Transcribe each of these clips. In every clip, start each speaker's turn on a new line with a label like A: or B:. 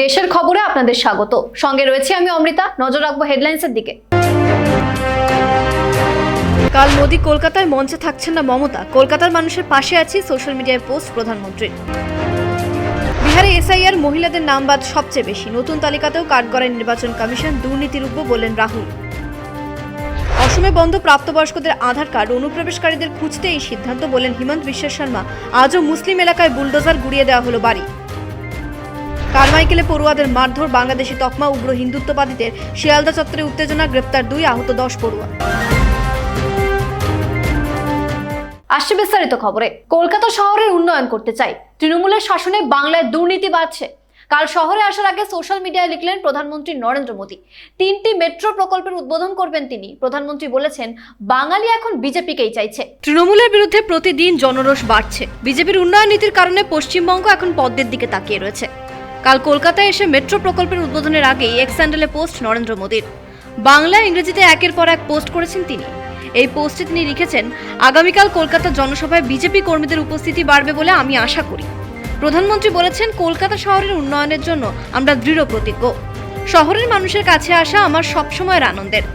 A: দেশের খবরে আপনাদের স্বাগত। সঙ্গে রয়েছে আমি অমৃতা। নজর রাখবো হেডলাইন্সের দিকে। কাল মোদি কলকাতায় মঞ্চে থাকছেন না মমতা। কলকাতার মানুষের পাশে আছি, সোশ্যাল মিডিয়ায় পোস্ট প্রধানমন্ত্রীর। বিহারে এসআইআর মহিলাদের নাম বাদ সবচেয়ে বেশি। নতুন তালিকাতেও কাঠগড়ায় নির্বাচন কমিশন, দুর্নীতি রুখব বললেন রাহুল। অসমে বন্ধ প্রাপ্তবয়স্কদের আধার কার্ড, অনুপ্রবেশকারীদের খুঁজতে এই সিদ্ধান্ত বললেন হিমন্ত বিশ্ব শর্মা। আজও মুসলিম এলাকায় বুলডোজার গুড়িয়ে দেওয়া হলো বাড়ি। কারমাইকেলে পড়ুয়াদের মারধর, বাংলাদেশি তকমা উগ্র হিন্দুত্ববাদীদের। শিয়ালদা চত্বরে উত্তেজনা, গ্রেপ্তার 2, আহত 10 পড়ুয়া। আসছে বিস্তারিত খবরে। কলকাতা শহরের উন্নয়ন করতে চাই, তৃণমূলের শাসনে বাংলায় দুর্নীতি বাড়ছে। কাল শহরে আসার আগে সোশ্যাল মিডিয়ায় লিখলেন প্রধানমন্ত্রী নরেন্দ্র মোদী। 3টি মেট্রো প্রকল্পের উদ্বোধন করবেন তিনি। প্রধানমন্ত্রী বলেছেন, বাঙালি এখন বিজেপিকেই চাইছে। তৃণমূলের বিরুদ্ধে প্রতিদিন জনরোষ বাড়ছে। বিজেপির উন্নয়ন নীতির কারণে পশ্চিমবঙ্গ এখন পদ্মের দিকে তাকিয়ে রয়েছে। কাল কলকাতায় এসে মেট্রো প্রকল্পের উদ্বোধনের আগেই এক্স হ্যান্ডেলে পোস্ট নরেন্দ্র মোদীর। বাংলা ইংরেজিতে একের পর এক পোস্ট করেছেন তিনি। এই পোস্টে তিনি লিখেছেন, আগামীকাল কলকাতার জনসভায় বিজেপি কর্মীদের উপস্থিতি বাড়বে বলে আমি আশা করি। প্রধানমন্ত্রী বলেছেন, কলকাতা শহরের উন্নয়নের জন্য আমরা দৃঢ় প্রতিজ্ঞ। শহরের মানুষের কাছে আসা আমার সবসময়ের আনন্দের।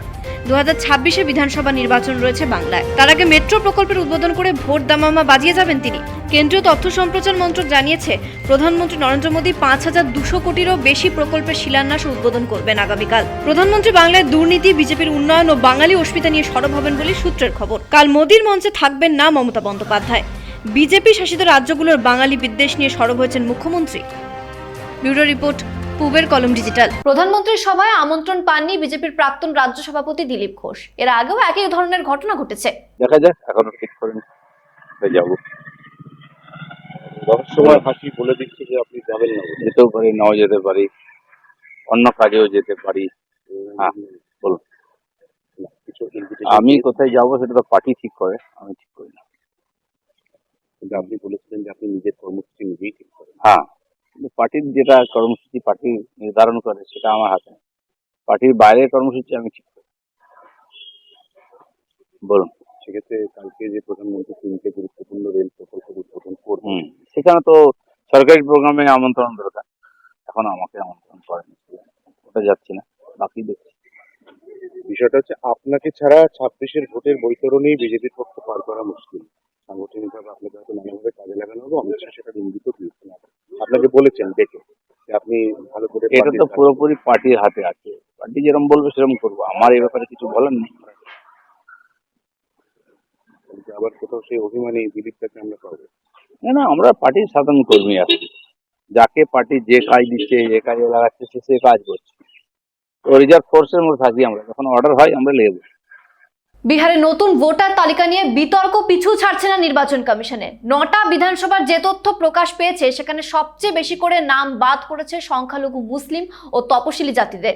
A: 2026-এ বিধানসভা নির্বাচন রয়েছে বাংলায়। তার আগে মেট্রো প্রকল্পের উদ্বোধন করে ভোট দামামা বাজিয়ে যাবেন তিনি। কেন্দ্রীয় তথ্য সম্প্রচার মন্ত্রক জানিয়েছে, প্রধানমন্ত্রী নরেন্দ্র মোদী 5200 কোটিরও বেশি প্রকল্পের শিলান্যাস ও উদ্বোধন করবেন আগামীকাল। প্রধানমন্ত্রী বাংলায় দুর্নীতি, বিজেপির উন্নয়ন ও বাঙালি অস্মিতা নিয়ে সরব হবেন বলে সূত্রের খবর। কাল মোদীর মঞ্চে থাকবেন না মমতা বন্দ্যোপাধ্যায়। বিজেপি শাসিত রাজ্যগুলোর বাঙালি বিদ্বেষ নিয়ে সরব হয়েছেন মুখ্যমন্ত্রী। ব্যুরো রিপোর্ট, পূবের কলম ডিজিটাল। প্রধানমন্ত্রীর সভায় আমন্ত্রণ পাননি বিজেপির প্রাক্তন রাজ্য সভাপতি দিলীপ ঘোষ। এর আগেও একই ধরনের ঘটনা ঘটেছে।
B: দেখা যাক, এখনো ঠিক করেন যাবো। রহস্যময় হাসি বলে দিচ্ছে যে আপনি যাবেন না। যেতেও পারি, নাও যেতে পারি, অন্য কাজেও যেতে পারি। হ্যাঁ বলুন, আমি কোথায় যাবো সেটা তো পার্টি ঠিক করে, আমি ঠিক করি না। কিন্তু আপনি বলেছিলেন যে আপনি নিজের কর্মসূচি নিজেই ঠিক করেন। হ্যাঁ, কিন্তু পার্টির যেটা কর্মসূচি পার্টি নির্ধারণ করে সেটা আমার হাতে। পার্টির বাইরের কর্মসূচি আমি ঠিক করি। বলুন, সেক্ষেত্রে কালকে যে প্রধানমন্ত্রী 3টে গুরুত্বপূর্ণ রেল প্রকল্প উদ্বোধন করবেন, সেখানে তো সরকারি প্রোগ্রামে আমন্ত্রণ দরকার। এখন আমাকে আমন্ত্রণ করেন, ওটা যাচ্ছি না, বাকি দেখছি। বিষয়টা হচ্ছে, আপনাকে ছাড়া 26-এর ভোটের বৈতরণেই বিজেপির পক্ষে পার করা মুশকিল। সাংগঠনিকভাবে আপনাকে হয়তো নানাভাবে কাজে লাগানো হবে। অমিত শাহ সেটা ইঙ্গিত দিয়েছেন, আপনাকে বলেছেন দেখে আপনি ভালো করে। এটা তো পুরোপুরি পার্টির হাতে আছে, পার্টি যেরকম বলবে সেরকম করবো, আমার এই ব্যাপারে কিছু বলার নেই। আবার কোথাও সেই অভিমানী দিলীপটাকে আমরা পাবো না। আমরা পার্টির সাধারণ কর্মী আছি, যাকে পার্টি যে কাজ দিচ্ছে, যে কাজে লাগাচ্ছে সে কাজ করছে। তো রিজার্ভ ফোর্সের মধ্যে থাকি আমরা, যখন অর্ডার হয় আমরা লেগে বসি।
A: বিহারে নতুন ভোটার তালিকা নিয়ে বিতর্ক পিছু ছাড়ছে না নির্বাচন কমিশনে। 9টা বিধানসভার যে তথ্য প্রকাশ পেয়েছে, সেখানে সবচেয়ে বেশি করে নাম বাদ পড়েছে সংখ্যালঘু মুসলিম ও তপশিলি জাতিদের।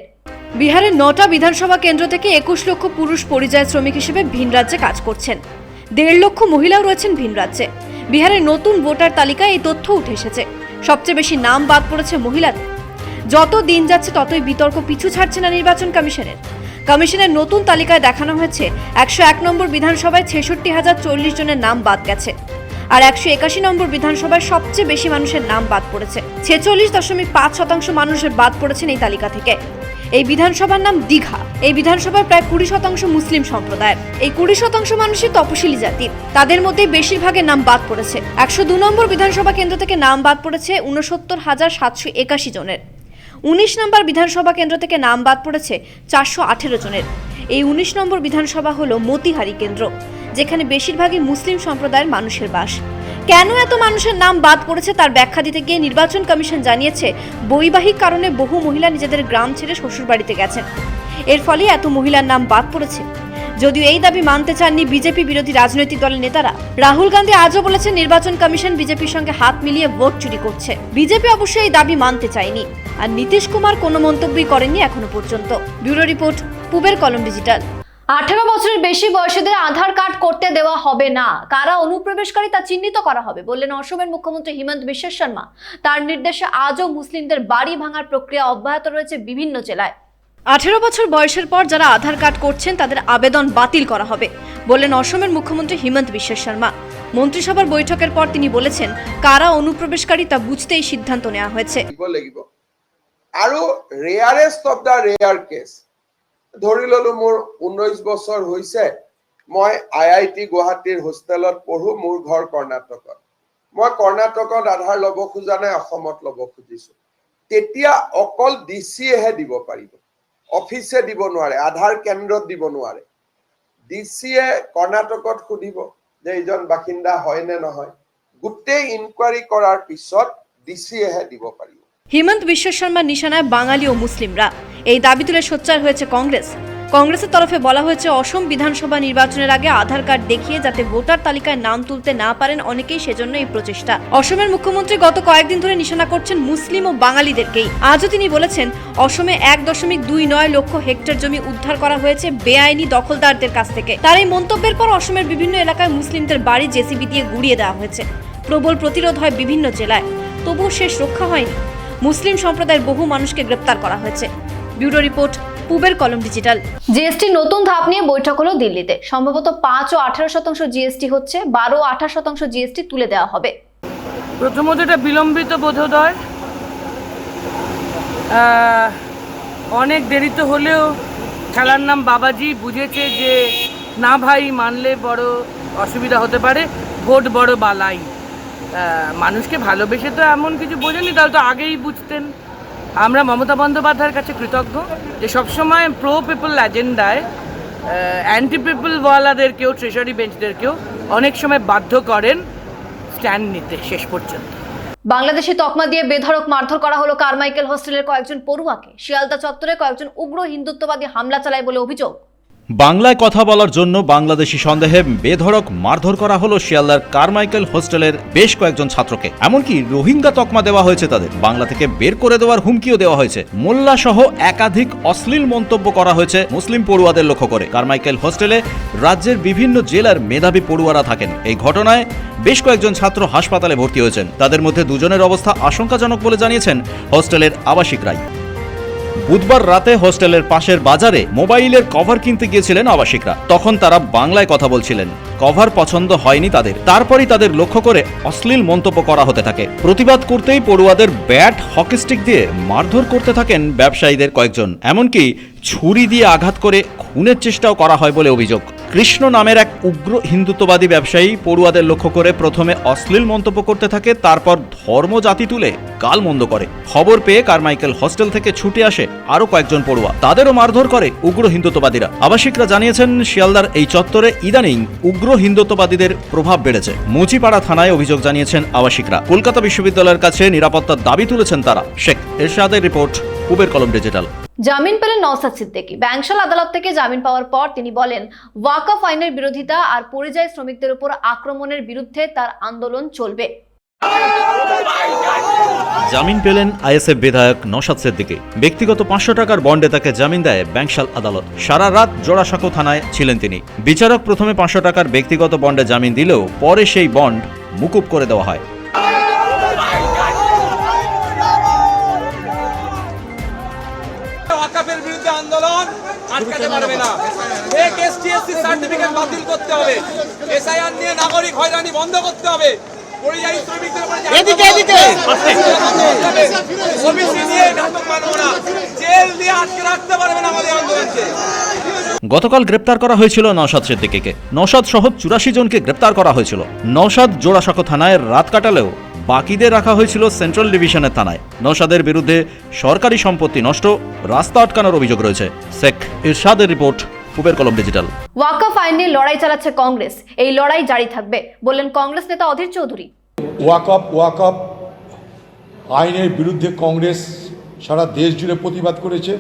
A: বিহারের 9টা বিধানসভা কেন্দ্র থেকে 21 লক্ষ পুরুষ পরিযায়ী শ্রমিক হিসেবে ভিন রাজ্যে কাজ করছেন। 1.5 লক্ষ মহিলাও রয়েছেন ভিন রাজ্যে। বিহারের নতুন ভোটার তালিকায় এই তথ্য উঠে এসেছে। সবচেয়ে বেশি নাম বাদ পড়েছে মহিলাদের। যত দিন যাচ্ছে ততই বিতর্ক পিছু ছাড়ছে না নির্বাচন কমিশনের। কমিশনের নতুন তালিকায় দেখানো হয়েছে, 101 নম্বর বিধানসভায় 66,040 জনের নাম বাদ গেছে। আর 181 নম্বর বিধানসভায় সবচেয়ে বেশি মানুষের নাম বাদ পড়েছে। 46.5% মানুষের বাদ পড়েছেন এই তালিকা থেকে। এই বিধানসভার নাম দীঘা। এই বিধানসভায় প্রায় 20% মুসলিম সম্প্রদায়ের। এই 20% মানুষই তপশিলি জাতির। তাদের মধ্যে বেশিরভাগের নাম বাদ পড়েছে। 102 নম্বর বিধানসভা কেন্দ্র থেকে নাম বাদ পড়েছে 69,781 জনের। 19 নম্বর বিধানসভা কেন্দ্র থেকে নাম বাদ পড়েছে 418 জনের। এই 19 নম্বর বিধানসভা হলো মতিহারি কেন্দ্র, যেখানে বেশিরভাগই মুসলিম সম্প্রদায়ের মানুষের বাস। কেন এত মানুষের নাম বাদ পড়েছে তার ব্যাখ্যা দিতে গিয়ে নির্বাচন কমিশন জানিয়েছে, বৈবাহিক কারণে বহু মহিলা নিজেদের গ্রাম ছেড়ে শ্বশুরবাড়িতে গেছেন। এর ফলে এত মহিলার নাম বাদ পড়েছে। যদিও এই দাবি মানতে চাননি বিজেপি বিরোধী রাজনৈতিক দলের নেতারা। রাহুল গান্ধী আজও বলেছেন, নির্বাচন কমিশন বিজেপির সঙ্গে হাত মিলিয়ে ভোট চুরি করছে। বিজেপি অবশ্য এই দাবি মানতে চায়নি। আর নীতিশ কুমার কোনো মন্তব্যই করেননি এখনো পর্যন্ত। ব্যুরো রিপোর্ট, পূবের কলম ডিজিটাল। 18 বছরের বেশি বয়সীদের আধার কার্ড করতে দেওয়া হবে না। কারা অনুপ্রবেশকারী তা চিহ্নিত করা হবে বললেন অসমের মুখ্যমন্ত্রী হিমন্ত বিশ্ব শর্মা। তার নির্দেশে আজও মুসলিমদের বাড়ি ভাঙার প্রক্রিয়া অব্যাহত রয়েছে বিভিন্ন জেলায়। 18 বছর বয়সের পর যারা আধার কার্ড করছেন তাদের আবেদন বাতিল করা হবে বললেন অসমের মুখ্যমন্ত্রী হিমন্ত বিশ্ব শর্মা। মন্ত্রিসভার বৈঠকের পর তিনি বলেছেন, কারা অনুপ্রবেশকারী তা বুঝতে এই সিদ্ধান্ত নেওয়া হয়েছে।
C: আৰু rarest of the rare case ধৰি ললো মোৰ 19 বছৰ হৈছে, মই IIT গুৱাহাটীৰ হোষ্টেলত পঢ়ো, মোৰ ঘৰ কৰ্ণাটকত, মই কৰ্ণাটকত আধাৰ ল'ব খোজা নাই, অসমত ল'ব খুজিছো, তেতিয়া অকল DCয়েহে দিব পাৰিব, অফিচে দিব নোৱাৰে, আধাৰ কেন্দ্ৰত দিব নোৱাৰে। DCয়ে কৰ্ণাটকত সুধিব যে এইজন বাসিন্দা হয় নে নহয়, গোটেই ইনকোয়ারি কৰাৰ পিছত DCয়েহে দিব পাৰিব।
A: হিমন্ত বিশ্ব শর্মার নিশানায় বাঙালি ও মুসলিমরা, এই দাবি তুলে সোচ্চার হয়েছে কংগ্রেস। কংগ্রেসের তরফে বলা হয়েছে অসম বিধানসভা নির্বাচনের আগে আধার কার্ড দেখিয়ে যাতে ভোটার তালিকায় নাম তুলতে না পারেন অনেকেই, সেজন্য এই প্রচেষ্টা। অসমের মুখ্যমন্ত্রী গত কয়েকদিন ধরে নিশানা করছেন মুসলিম ও বাঙালিদেরকেই। আজও তিনি বলেছেন অসমে 1.29 লক্ষ হেক্টর জমি উদ্ধার করা হয়েছে বেআইনি দখলদারদের কাছ থেকে। তার এই মন্তব্যের পর অসমের বিভিন্ন এলাকায় মুসলিমদের বাড়ি জেসিবি দিয়ে গুড়িয়ে দেওয়া হয়েছে। প্রবল প্রতিরোধ হয় বিভিন্ন জেলায়, তবুও শেষ রক্ষা হয়নি। মুসলিম সম্প্রদায়ের বহু মানুষকে গ্রেপ্তার করা হয়েছে। ব্যুরো রিপোর্ট, পূবের কলম ডিজিটাল। জিএসটি নতুন ধাপ নিয়ে বৈঠক হলো দিল্লিতে। সম্ভবত 5 ও 18% জিএসটি হচ্ছে, 12 ও 28% জিএসটি তুলে দেওয়া হবে।
D: প্রথমত এটা বিলম্বিত বোধোদয়, অনেক দেরিতে হলেও খেলার নাম বাবাজি বুঝেছে যে না ভাই মানলে বড় অসুবিধা হতে পারে, ভোট বড় বালাই। মানুষকে ভালোবেসে তো এমন কিছু বোঝেনি, তাহলে তো আগেই বুঝতেন। আমরা মমতা বন্দ্যোপাধ্যায়ের কাছে কৃতজ্ঞ যে সবসময় প্রো পিপল এজেন্ডায় অ্যান্টি পিপল ওয়ালাদেরকেও, ট্রেজারি বেঞ্চদেরকেও অনেক সময় বাধ্য করেন স্ট্যান্ড নিতে শেষ পর্যন্ত।
A: বাংলাদেশি তকমা দিয়ে বেধড়ক মারধর করা হলো কারমাইকেল হোস্টেলের কয়েকজন পড়ুয়াকে। শিয়ালদা চত্বরে কয়েকজন উগ্র হিন্দুত্ববাদী হামলা চালায় বলে অভিযোগ।
E: বাংলায় কথা বলার জন্য বাংলাদেশি সন্দেহে বেধড়ক মারধর করা হলো শিয়ালদার কারমাইকেল হোস্টেলের বেশ কয়েকজন ছাত্রকে। এমনকি রোহিঙ্গা তকমা দেওয়া হয়েছে তাদের, বাংলা থেকে বের করে দেওয়ার হুমকিও দেওয়া হয়েছে। মোল্লা সহ একাধিক অশ্লীল মন্তব্য করা হয়েছে মুসলিম পড়ুয়াদের লক্ষ্য করে। কারমাইকেল হোস্টেলে রাজ্যের বিভিন্ন জেলার মেধাবী পড়ুয়ারা থাকেন। এই ঘটনায় বেশ কয়েকজন ছাত্র হাসপাতালে ভর্তি হয়েছেন। তাদের মধ্যে দুজনের অবস্থা আশঙ্কাজনক বলে জানিয়েছেন হোস্টেলের আবাসিকরাই। বুধবার রাতে হোস্টেলের পাশের বাজারে মোবাইলের কভার কিনতে গিয়েছিলেন আবাসিকরা। তখন তারা বাংলায় কথা বলছিলেন। কভার পছন্দ হয়নি তাদের, তারপরই তাদের লক্ষ্য করে অশ্লীল মন্তব্য করা হতে থাকে। প্রতিবাদ করতেই পড়ুয়াদের ব্যাট, হকি স্টিক দিয়ে মারধর করতে থাকেন ব্যবসায়ীদের কয়েকজন। এমনকি ছুরি দিয়ে আঘাত করে খুনের চেষ্টাও করা হয় বলে অভিযোগ। কৃষ্ণ নামের এক উগ্র হিন্দুত্ববাদী ব্যবসায়ী পড়ুয়াদের লক্ষ্য করে প্রথমে অশ্লীল মন্তব্য করতে থাকে, তারপর ধর্ম জাতি তুলে গালমন্দ করে। খবর পেয়ে কারমাইকেল হোস্টেল থেকে ছুটে আসে আরো কয়েকজন পড়ুয়া, তাদেরও মারধর করে উগ্র হিন্দুত্ববাদীরা। আবাসিকরা জানিয়েছেন শিয়ালদার এই চত্বরে ইদানিং উগ্র হিন্দুত্ববাদীদের প্রভাব বেড়েছে। মুচিপাড়া থানায় অভিযোগ জানিয়েছেন আবাসিকরা। কলকাতা বিশ্ববিদ্যালয়ের কাছে নিরাপত্তার দাবি তুলেছেন তারা। শেখ এরশাদের রিপোর্ট, পূবের কলম ডিজিটাল।
A: জামিন পেলেন নওশাদ সিদ্দিকী। ব্যাংশাল আদালত থেকে জামিন পাওয়ার পর তিনি বলেন ওয়াকফ আইনের বিরোধিতা আর পরিযায়ী শ্রমিকদের উপর আক্রমণের বিরুদ্ধে তার আন্দোলন চলবে।
E: জামিন পেলেন আইএসএফ বিধায়ক নওশাদ সিদ্দিকী। ব্যক্তিগত 500 টাকার বন্ডে তাকে জামিন দেয় ব্যাংশাল আদালত। সারা রাত জোড়াসাঁকো থানায় ছিলেন তিনি। বিচারক প্রথমে 500 টাকার ব্যক্তিগত বন্ডে জামিন দিলেও পরে সেই বন্ড মুকুব করে দেওয়া হয়।
F: ওয়াকফের বিরুদ্ধে আন্দোলন আটকাতে পারবে না। ফেক এসটিএসসি সার্টিফিকেট বাতিল করতে হবে। এসআইআর নিয়ে নাগরিক হয়রানি বন্ধ করতে হবে। পরিযায়ী শ্রমিকদের উপরে ওবিসি নিয়ে নাটক মানবো না। জেল দিয়ে আটকে রাখতে পারবে না আমাদের আন্দোলনকে।
E: গতকাল গ্রেপ্তার করা হয়েছিল নওশাদ সিদ্দিকীকে। নওশাদ সহ 84 জনকে গ্রেপ্তার করা হয়েছিল। নওশাদ জোড়াসাঁকো থানায় রাত কাটালেও বাকিদের রাখা হয়েছিল সেন্ট্রাল ডিভিশনের থানায়। নওশাদের বিরুদ্ধে সরকারি সম্পত্তি নষ্ট, রাস্তা আটকানোর অভিযোগ রয়েছে। শেখ এরশাদের রিপোর্ট, পূবের কলম ডিজিটাল।
A: ওয়াকফ আইন নিয়ে লড়াই চালাচ্ছে কংগ্রেস, এই লড়াই জারি থাকবে বললেন কংগ্রেস নেতা অধীর চৌধুরী।
G: ওয়াকফ আইনের বিরুদ্ধে কংগ্রেস সারা দেশ জুড়ে প্রতিবাদ করেছে।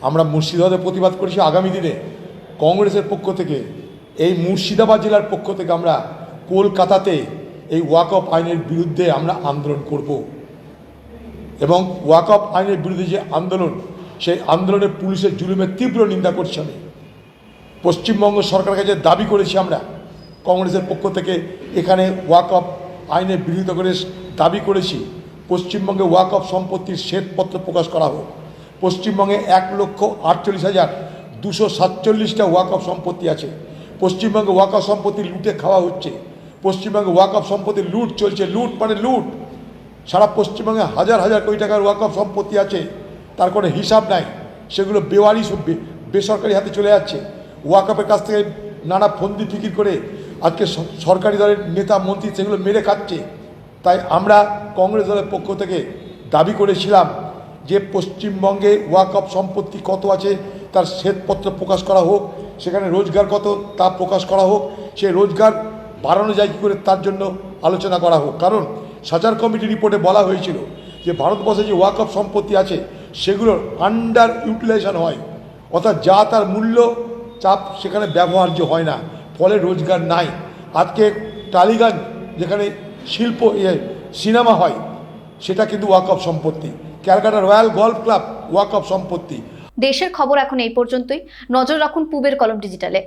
G: আমরা মুর্শিদাবাদে প্রতিবাদ করেছি। আগামী দিনে কংগ্রেসের পক্ষ থেকে, এই মুর্শিদাবাদ জেলার পক্ষ থেকে আমরা কলকাতাতে এই ওয়াকফ আইনের বিরুদ্ধে আমরা আন্দোলন করব। এবং ওয়াকফ আইনের বিরুদ্ধে যে আন্দোলন, সেই আন্দোলনের পুলিশের জুলুমের তীব্র নিন্দা করছি আমি। পশ্চিমবঙ্গ সরকারের কাছে দাবি করেছি আমরা কংগ্রেসের পক্ষ থেকে, এখানে ওয়াকফ আইনের বিরোধিতা করে দাবি করেছি পশ্চিমবঙ্গে ওয়াকফ সম্পত্তির শ্বেতপত্র প্রকাশ করা হোক। পশ্চিমবঙ্গে 1,48,247টা ওয়াকফ সম্পত্তি আছে। পশ্চিমবঙ্গে ওয়াকফ সম্পত্তি লুটে খাওয়া হচ্ছে। পশ্চিমবঙ্গে ওয়াকফ সম্পত্তির লুট চলছে। লুট মানে লুট। সারা পশ্চিমবঙ্গে হাজার হাজার কোটি টাকার ওয়াকফ সম্পত্তি আছে, তার কোনো হিসাব নাই, সেগুলো বেওয়ারি বেসরকারি হাতে চলে যাচ্ছে। ওয়াকফের কাছ থেকে নানা ফন্দি ফিকির করে আজকে সরকারি দলের নেতা মন্ত্রী সেগুলো মেরে খাচ্ছে। তাই আমরা কংগ্রেস দলের পক্ষ থেকে দাবি করেছিলাম যে পশ্চিমবঙ্গে ওয়াকফ সম্পত্তি কত আছে তার শ্বেতপত্র প্রকাশ করা হোক, সেখানে রোজগার কত তা প্রকাশ করা হোক, সেই রোজগার বাড়ানো যায় কী করে তার জন্য আলোচনা করা হোক। কারণ সাজার কমিটি রিপোর্টে বলা হয়েছিল যে ভারতবর্ষে যে ওয়াকফ সম্পত্তি আছে সেগুলোর আন্ডার ইউটিলাইজেশন হয়, অর্থাৎ যা তার মূল্য চাপ সেখানে ব্যবহার্য হয় না, ফলে রোজগার নাই। আজকে টালিগঞ্জ যেখানে শিল্প সিনেমা হয় সেটা কিন্তু ওয়াকফ সম্পত্তি, ক্যালকাটা রয়্যাল গল্ফ ক্লাব ওয়াকফ সম্পত্তি।
A: দেশের খবর এখন এই পর্যন্তই। নজর রাখুন পূবের কলম ডিজিটালে।